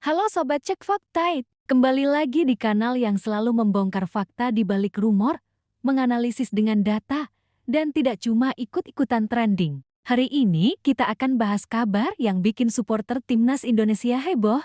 Halo Sobat Cek Fakta, kembali lagi di kanal yang selalu membongkar fakta di balik rumor, menganalisis dengan data, dan tidak cuma ikut-ikutan trending. Hari ini kita akan bahas kabar yang bikin supporter timnas Indonesia heboh.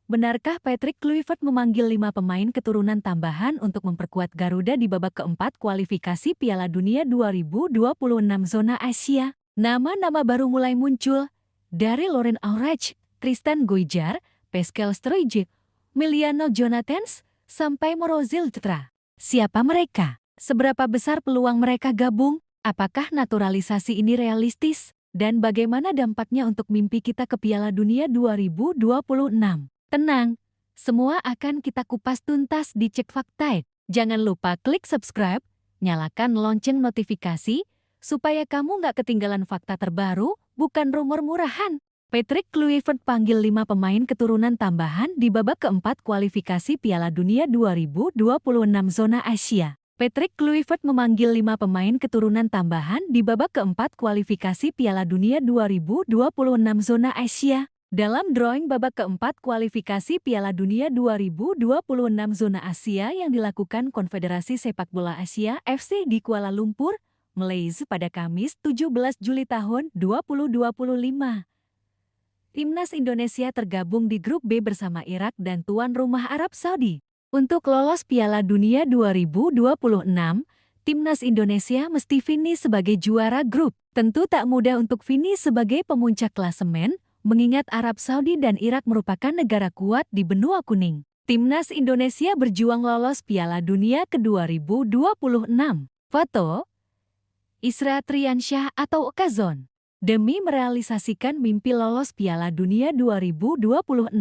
Benarkah Patrick Kluivert memanggil 5 pemain keturunan tambahan untuk memperkuat Garuda di babak keempat kualifikasi Piala Dunia 2026 zona Asia? Nama-nama baru mulai muncul, dari Laurent Aurich, Tristan Goijar, Pascal Struijk, Miliano Jonathans, sampai Morozil Tetra. Siapa mereka? Seberapa besar peluang mereka gabung? Apakah naturalisasi ini realistis? Dan bagaimana dampaknya untuk mimpi kita ke Piala Dunia 2026? Tenang, semua akan kita kupas tuntas di Cek Fakta. Jangan lupa klik subscribe, nyalakan lonceng notifikasi, supaya kamu nggak ketinggalan fakta terbaru, bukan rumor murahan. Patrick Kluivert panggil 5 pemain keturunan tambahan di babak keempat kualifikasi Piala Dunia 2026 zona Asia. Patrick Kluivert memanggil 5 pemain keturunan tambahan di babak keempat kualifikasi Piala Dunia 2026 zona Asia. Dalam drawing babak keempat kualifikasi Piala Dunia 2026 zona Asia yang dilakukan Konfederasi Sepak Bola Asia FC di Kuala Lumpur, Malaysia pada Kamis 17 Juli tahun 2025. Timnas Indonesia tergabung di grup B bersama Irak dan tuan rumah Arab Saudi. Untuk lolos Piala Dunia 2026, Timnas Indonesia mesti finish sebagai juara grup. Tentu tak mudah untuk finish sebagai pemuncak klasemen, mengingat Arab Saudi dan Irak merupakan negara kuat di benua kuning. Timnas Indonesia berjuang lolos Piala Dunia ke 2026. Foto Isra Triansyah atau Okazon. Demi merealisasikan mimpi lolos Piala Dunia 2026,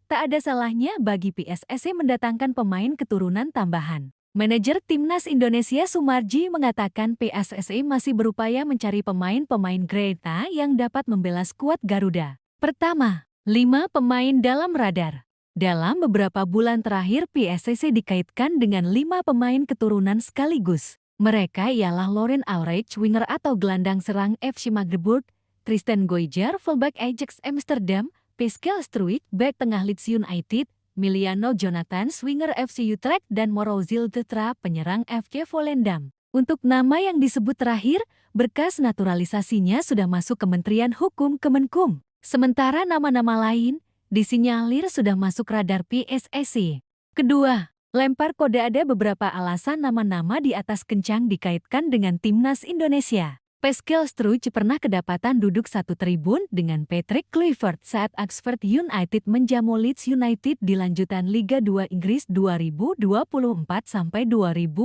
tak ada salahnya bagi PSSI mendatangkan pemain keturunan tambahan. Manajer Timnas Indonesia Sumarji mengatakan PSSI masih berupaya mencari pemain-pemain Greta yang dapat membela skuad Garuda. Pertama, 5 pemain dalam radar. Dalam beberapa bulan terakhir PSSI dikaitkan dengan 5 pemain keturunan sekaligus. Mereka ialah Laurent Aurich, winger atau gelandang serang FC Magdeburg, Tristan Goijar, fullback Ajax Amsterdam, Pascal Struijk, back tengah Leeds United, Miliano Jonathans, winger FC Utrecht, dan Morozil Tetra, penyerang FC Volendam. Untuk nama yang disebut terakhir, berkas naturalisasinya sudah masuk Kementerian Hukum Kemenkum. Sementara nama-nama lain disinyalir sudah masuk radar PSSI. Kedua, lempar kode ada beberapa alasan nama-nama di atas kencang dikaitkan dengan Timnas Indonesia. Pascal Struijk pernah kedapatan duduk satu tribun dengan Patrick Kluivert saat Oxford United menjamu Leeds United di lanjutan Liga 2 Inggris 2024-2025.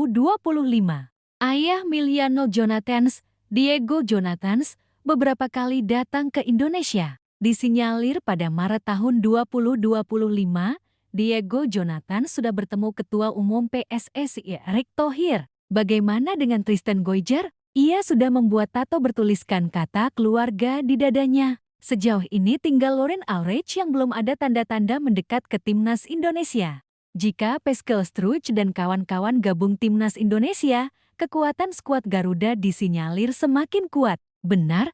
Ayah Miliano Jonathans, Diego Jonathans, beberapa kali datang ke Indonesia. Disinyalir pada Maret tahun 2025, Diego Jonathans sudah bertemu Ketua Umum PSSI Erick Thohir. Bagaimana dengan Tristan Goijar? Ia sudah membuat tato bertuliskan kata keluarga di dadanya. Sejauh ini tinggal Laurent Aurich yang belum ada tanda-tanda mendekat ke Timnas Indonesia. Jika Pascal Struijk dan kawan-kawan gabung Timnas Indonesia, kekuatan skuad Garuda disinyalir semakin kuat. Benar,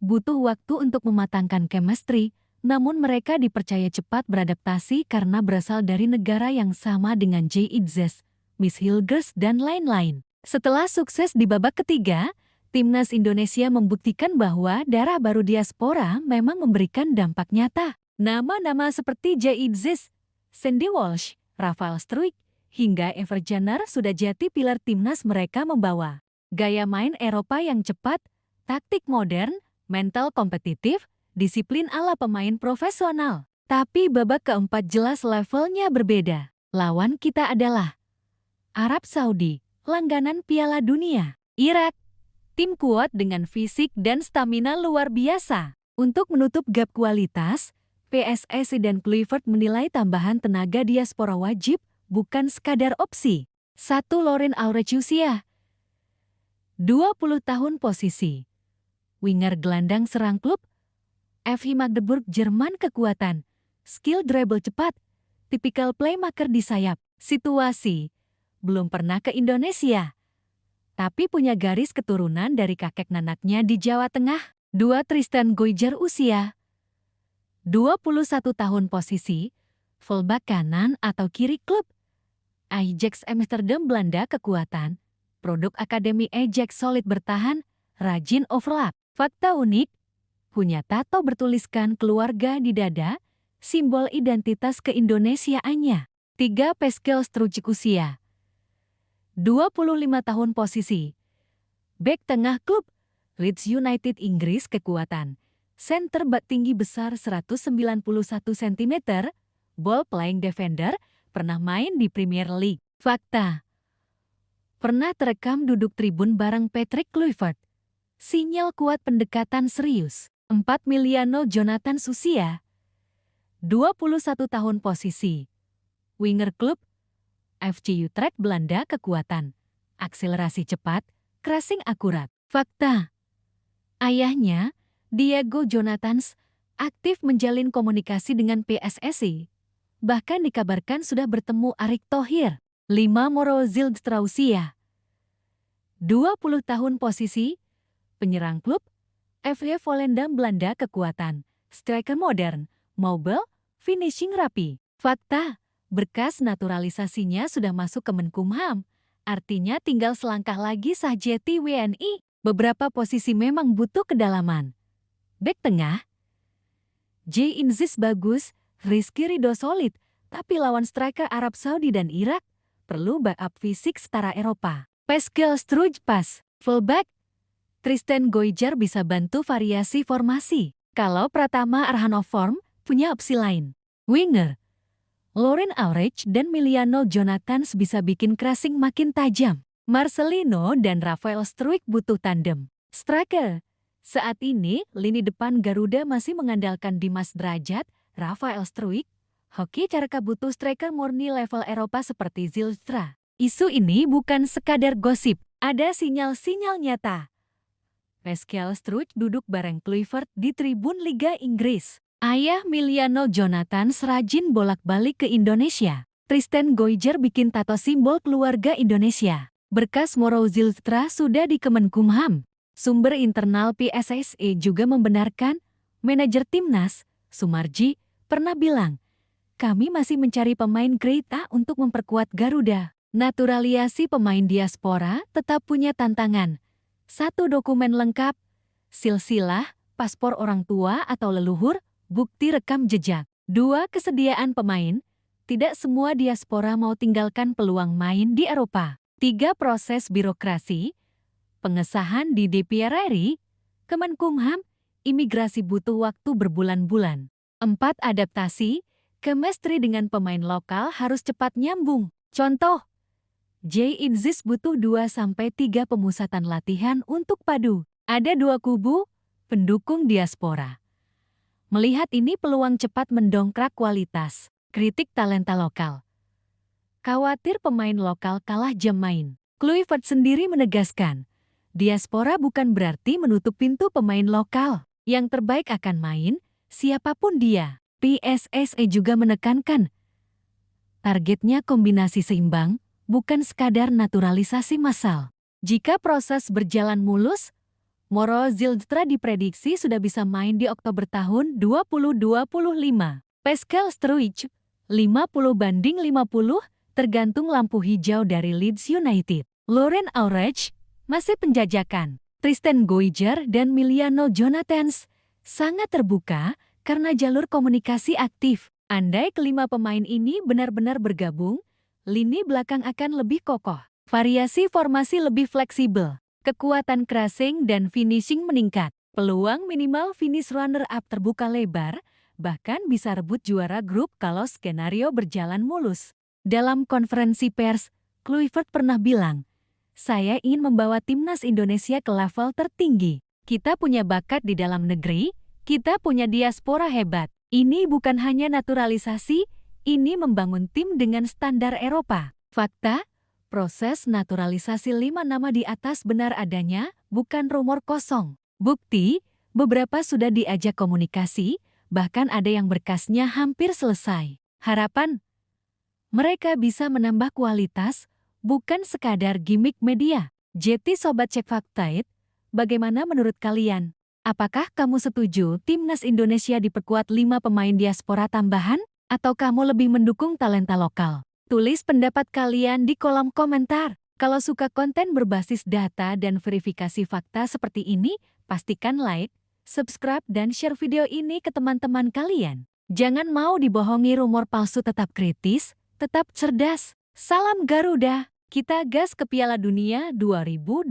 butuh waktu untuk mematangkan chemistry, namun mereka dipercaya cepat beradaptasi karena berasal dari negara yang sama dengan J.I.Z, Miss Hilgers, dan lain-lain. Setelah sukses di babak ketiga, Timnas Indonesia membuktikan bahwa darah baru diaspora memang memberikan dampak nyata. Nama-nama seperti J.I.Z, Sandy Walsh, Rafael Struijk, hingga Ever Jenner sudah jadi pilar Timnas. Mereka membawa gaya main Eropa yang cepat, taktik modern, mental kompetitif, disiplin ala pemain profesional. Tapi babak keempat jelas levelnya berbeda. Lawan kita adalah Arab Saudi, langganan Piala Dunia. Irak, tim kuat dengan fisik dan stamina luar biasa. Untuk menutup gap kualitas, PSSI dan Kluivert menilai tambahan tenaga diaspora wajib, bukan sekadar opsi. 1. Laurent Aurich usia 20 tahun posisi winger gelandang serang klub FC Magdeburg Jerman. Kekuatan, skill dribble cepat, tipikal playmaker di sayap. Situasi, belum pernah ke Indonesia, tapi punya garis keturunan dari kakek neneknya di Jawa Tengah. 2. Tristan Goijar usia 21 tahun posisi Fullback kanan atau kiri klub. Ajax Amsterdam Belanda kekuatan. Produk Akademi Ajax solid bertahan, rajin overlap. Fakta unik, punya tato bertuliskan keluarga di dada, simbol identitas keindonesiaannya. 3. Pascal Struijk usia 25 tahun posisi. Bek tengah klub Leeds United Inggris kekuatan. Center back tinggi besar 191 cm, ball playing defender, pernah main di Premier League. Fakta. Pernah terekam duduk tribun bareng Patrick Kluivert. Sinyal kuat pendekatan serius. 4. Miliano Jonathan usia 21 tahun posisi. Winger klub FC Utrecht Belanda kekuatan. Akselerasi cepat, crossing akurat. Fakta. Ayahnya, Diego Jonathans, aktif menjalin komunikasi dengan PSSI. Bahkan dikabarkan sudah bertemu Erick Thohir. 5. Moro Zilstra usia 20 tahun posisi. Penyerang klub FC Volendam Belanda kekuatan. Striker modern, mobile, finishing rapi. Fakta. Berkas naturalisasinya sudah masuk ke Menkumham. Artinya tinggal selangkah lagi sah jadi WNI. Beberapa posisi memang butuh kedalaman. Bek tengah, J. Inzis bagus, Rizky Ridho solid, tapi lawan striker Arab Saudi dan Irak perlu backup fisik setara Eropa. Pascal Struijk pas. Fullback, Tristan Goijar bisa bantu variasi formasi. Kalau Pratama Arhanov form, punya opsi lain. Winger, Laurent Aurich dan Miliano Jonathans bisa bikin crossing makin tajam. Marcelino dan Rafael Struijk butuh tandem. Striker, saat ini lini depan Garuda masih mengandalkan Dimas Drajat, Rafael Struijk. Hoki Caraka butuh striker murni level Eropa seperti Zilstra. Isu ini bukan sekadar gosip, ada sinyal-sinyal nyata. Pascal Struijk duduk bareng Kluivert di tribun Liga Inggris. Ayah Miliano Jonathans rajin bolak-balik ke Indonesia. Tristan Goijar bikin tato simbol keluarga Indonesia. Berkas Moro Zilstra sudah di Kemenkumham. Sumber internal PSSI juga membenarkan, manajer timnas, Sumarji, pernah bilang, kami masih mencari pemain grade A untuk memperkuat Garuda. Naturalisasi pemain diaspora tetap punya tantangan. 1. Dokumen lengkap, silsilah, paspor orang tua atau leluhur, bukti rekam jejak. 2. Kesediaan pemain, tidak semua diaspora mau tinggalkan peluang main di Eropa. 3. Proses birokrasi, pengesahan di DPR RI, Kemenkumham, imigrasi butuh waktu berbulan-bulan. 4. Adaptasi, chemistry dengan pemain lokal harus cepat nyambung. Contoh, J. Inzis butuh 2-3 pemusatan latihan untuk padu. Ada 2 kubu, pendukung diaspora. Melihat ini peluang cepat mendongkrak kualitas. Kritik talenta lokal. Khawatir pemain lokal kalah jam main. Kluivert sendiri menegaskan, diaspora bukan berarti menutup pintu pemain lokal. Yang terbaik akan main, siapapun dia. PSSI juga menekankan, targetnya kombinasi seimbang, bukan sekadar naturalisasi massal. Jika proses berjalan mulus, Moro Zilstra diprediksi sudah bisa main di Oktober tahun 2025. Pascal Struijk, 50-50, tergantung lampu hijau dari Leeds United. Laurent Aurich, masih penjajakan. Tristan Goijar dan Miliano Jonathans, sangat terbuka karena jalur komunikasi aktif. Andai kelima pemain ini benar-benar bergabung, lini belakang akan lebih kokoh. Variasi formasi lebih fleksibel. Kekuatan crossing dan finishing meningkat. Peluang minimal finish runner-up terbuka lebar, bahkan bisa rebut juara grup kalau skenario berjalan mulus. Dalam konferensi pers, Kluivert pernah bilang, saya ingin membawa timnas Indonesia ke level tertinggi. Kita punya bakat di dalam negeri, kita punya diaspora hebat. Ini bukan hanya naturalisasi, ini membangun tim dengan standar Eropa. Fakta, proses naturalisasi 5 nama di atas benar adanya, bukan rumor kosong. Bukti, beberapa sudah diajak komunikasi, bahkan ada yang berkasnya hampir selesai. Harapan, mereka bisa menambah kualitas, bukan sekadar gimmick media. JT Sobat Cek Fakta, bagaimana menurut kalian? Apakah kamu setuju timnas Indonesia diperkuat 5 pemain diaspora tambahan? Atau kamu lebih mendukung talenta lokal? Tulis pendapat kalian di kolom komentar. Kalau suka konten berbasis data dan verifikasi fakta seperti ini, pastikan like, subscribe, dan share video ini ke teman-teman kalian. Jangan mau dibohongi rumor palsu, tetap kritis, tetap cerdas. Salam Garuda, kita gas ke Piala Dunia 2026.